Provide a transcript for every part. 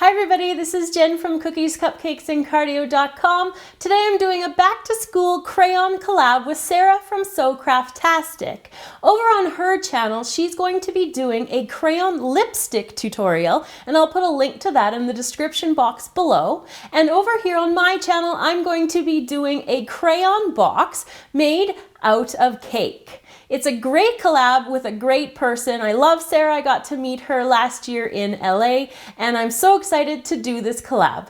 Hi everybody, this is Jen from Cookies, Cupcakes, and Cardio.com. Today I'm doing a back to school crayon collab with Sarah from So Craftastic. Over on her channel, she's going to be doing a crayon lipstick tutorial, and I'll put a link to that in the description box below. And over here on my channel, I'm going to be doing a crayon box made out of cake. It's a great collab with a great person. I love Sarah. I got to meet her last year in LA, and I'm so excited to do this collab.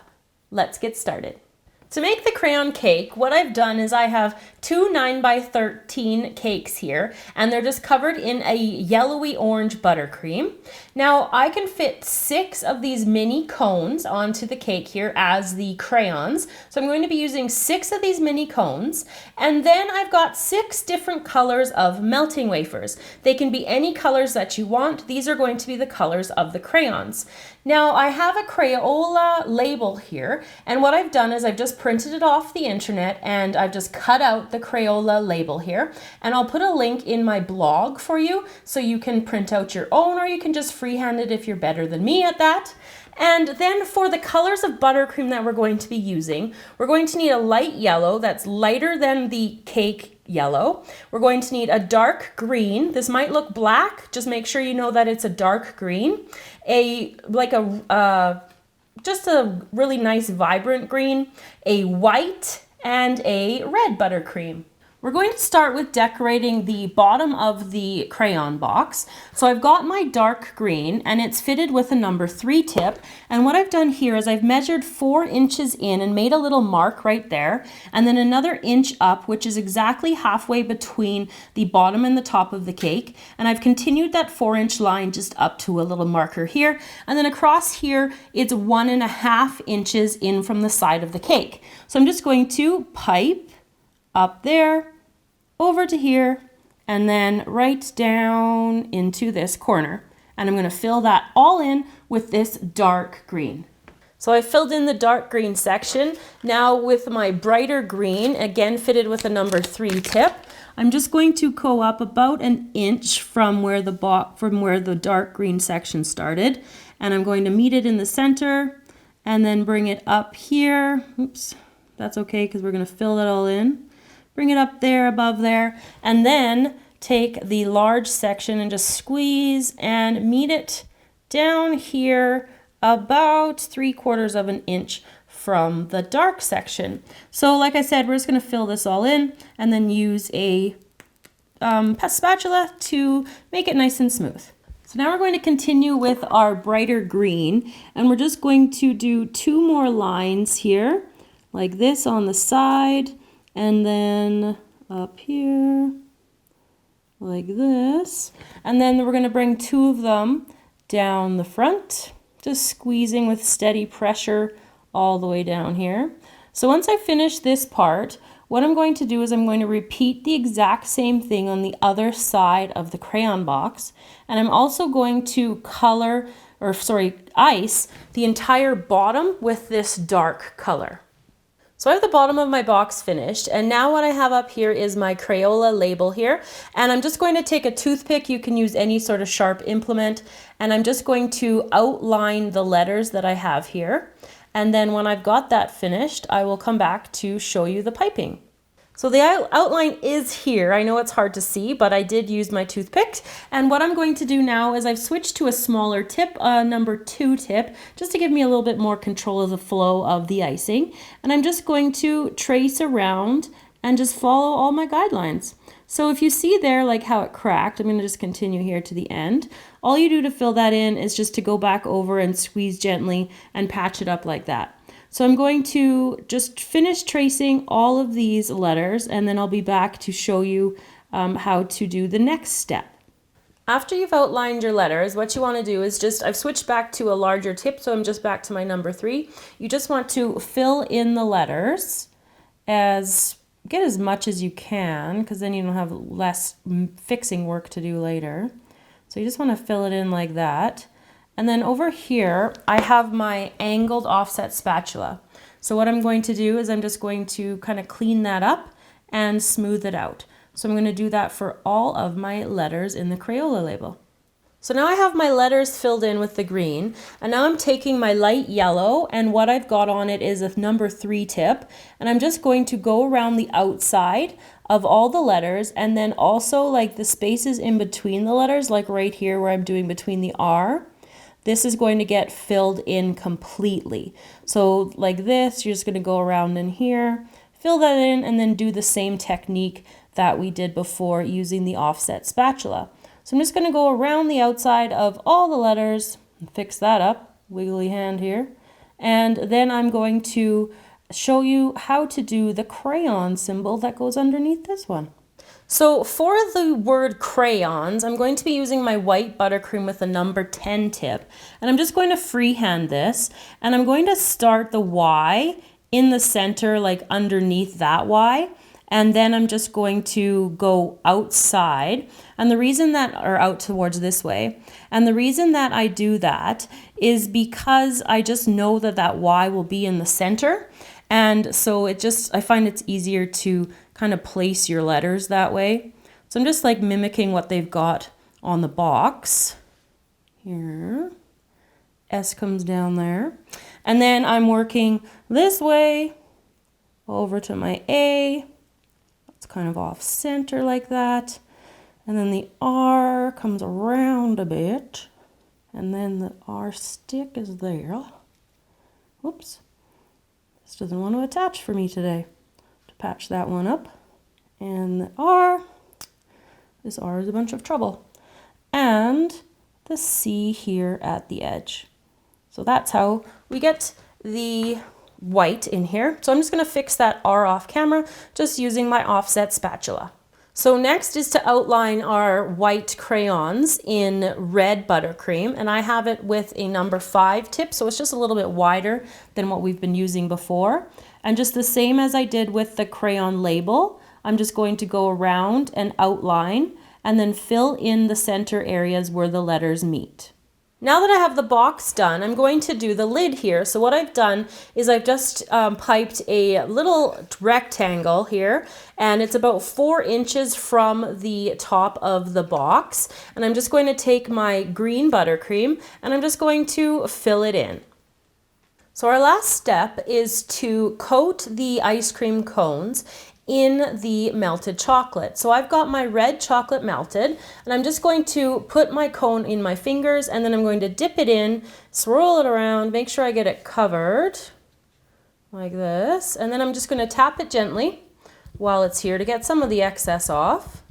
Let's get started. To make the crayon cake, what I've done is I have two 9x13 cakes here, and they're just covered in a yellowy orange buttercream. Now I can fit 6 of these mini cones onto the cake here as the crayons. So I'm going to be using 6 of these mini cones, and then I've got 6 different colors of melting wafers. They can be any colors that you want. These are going to be the colors of the crayons. Now I have a Crayola label here, and what I've done is I've just printed it off the internet and I've just cut out the Crayola label here, and I'll put a link in my blog for you so you can print out your own, or you can just freehand it if you're better than me at that. And then for the colors of buttercream that we're going to be using, we're going to need a light yellow that's lighter than the cake yellow. We're going to need a dark green. This might look black, just make sure you know that it's a dark green. Just a really nice vibrant green, a white, and a red buttercream. We're going to start with decorating the bottom of the crayon box. So I've got my dark green, and it's fitted with a number 3 tip. And what I've done here is I've measured 4 inches in and made a little mark right there, and then another inch up, which is exactly halfway between the bottom and the top of the cake. And I've continued that 4-inch line just up to a little marker here. And then across here, it's 1.5 inches in from the side of the cake. So I'm just going to pipe up there, over to here, and then right down into this corner. And I'm going to fill that all in with this dark green. So I filled in the dark green section. Now with my brighter green, again fitted with a number 3 tip, I'm just going to go up about an inch from where the dark green section started, and I'm going to meet it in the center and then bring it up here. Oops, that's okay because we're going to fill that all in. Bring it up there, above there, and then take the large section and just squeeze and meet it down here about 3/4 of an inch from the dark section. So like I said, we're just going to fill this all in and then use a spatula to make it nice and smooth. So now we're going to continue with our brighter green, and we're just going to do 2 more lines here, like this on the side, and then up here like this, and then we're going to bring 2 of them down the front, just squeezing with steady pressure all the way down here. So once I finish this part, what I'm going to do is I'm going to repeat the exact same thing on the other side of the crayon box, and I'm also going to ice the entire bottom with this dark color. So I have the bottom of my box finished, and now what I have up here is my Crayola label here, and I'm just going to take a toothpick. You can use any sort of sharp implement, and I'm just going to outline the letters that I have here, and then when I've got that finished, I will come back to show you the piping. So the outline is here. I know it's hard to see, but I did use my toothpick. And what I'm going to do now is I've switched to a smaller tip, number 2 tip, just to give me a little bit more control of the flow of the icing. And I'm just going to trace around and just follow all my guidelines. So if you see there like how it cracked, I'm going to just continue here to the end. All you do to fill that in is just to go back over and squeeze gently and patch it up like that. So I'm going to just finish tracing all of these letters, and then I'll be back to show you how to do the next step. After you've outlined your letters, what you want to do is I've switched back to a larger tip, so I'm just back to my number 3. You just want to fill in the letters, get as much as you can, because then you don't have less fixing work to do later. So you just want to fill it in like that. And then over here, I have my angled offset spatula. So what I'm going to do is I'm just going to kind of clean that up and smooth it out. So I'm going to do that for all of my letters in the Crayola label. So now I have my letters filled in with the green, and now I'm taking my light yellow, and what I've got on it is a number 3 tip, and I'm just going to go around the outside of all the letters, and then also like the spaces in between the letters, like right here where I'm doing between the R. This is going to get filled in completely. So like this, you're just going to go around in here, fill that in, and then do the same technique that we did before using the offset spatula. So I'm just going to go around the outside of all the letters and fix that up, wiggly hand here. And then I'm going to show you how to do the crayon symbol that goes underneath this one. So for the word crayons, I'm going to be using my white buttercream with a number 10 tip. And I'm just going to freehand this, and I'm going to start the Y in the center, like underneath that Y. And then I'm just going to go outside, and the reason that, or out towards this way, and the reason that I do that is because I just know that that Y will be in the center, and so I find it's easier to kind of place your letters that way. So I'm just like mimicking what they've got on the box. Here, S comes down there, and then I'm working this way over to my A. Kind of off center like that, and then the R comes around a bit, and then the R stick is there. Whoops, this doesn't want to attach for me today. To patch that one up, and the R, this R is a bunch of trouble, and the C here at the edge. So that's how we get the white in here. So I'm just going to fix that R off camera just using my offset spatula. So next is to outline our white crayons in red buttercream, and I have it with a number 5 tip, so it's just a little bit wider than what we've been using before. And just the same as I did with the crayon label, I'm just going to go around and outline and then fill in the center areas where the letters meet. Now that I have the box done, I'm going to do the lid here. So what I've done is I've just piped a little rectangle here, and it's about 4 inches from the top of the box. And I'm just going to take my green buttercream and I'm just going to fill it in. So our last step is to coat the ice cream cones in the melted chocolate. So I've got my red chocolate melted, and I'm just going to put my cone in my fingers, and then I'm going to dip it in, swirl it around, make sure I get it covered like this, and then I'm just going to tap it gently while it's here to get some of the excess off.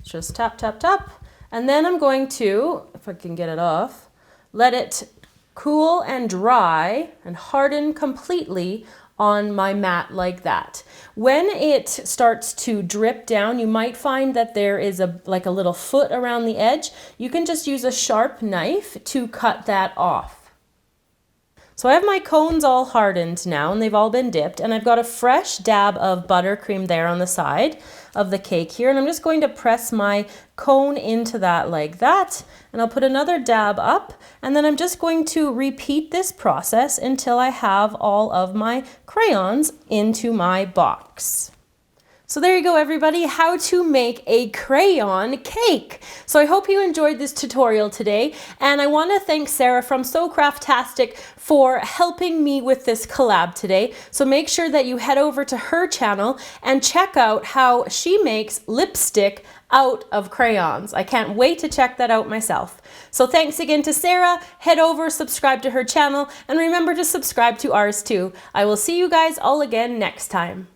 Just tap, tap, tap, and then I'm going to, if I can get it off, let it cool and dry and harden completely on my mat like that. When it starts to drip down, you might find that there is like a little foot around the edge. You can just use a sharp knife to cut that off. So I have my cones all hardened now, and they've all been dipped, and I've got a fresh dab of buttercream there on the side of the cake here, and I'm just going to press my cone into that like that, and I'll put another dab up, and then I'm just going to repeat this process until I have all of my crayons into my box. So there you go, everybody, how to make a crayon cake. So I hope you enjoyed this tutorial today, and I want to thank Sarah from So Craftastic for helping me with this collab today. So make sure that you head over to her channel and check out how she makes lipstick out of crayons. I can't wait to check that out myself. So thanks again to Sarah. Head over, subscribe to her channel, and remember to subscribe to ours too. I will see you guys all again next time.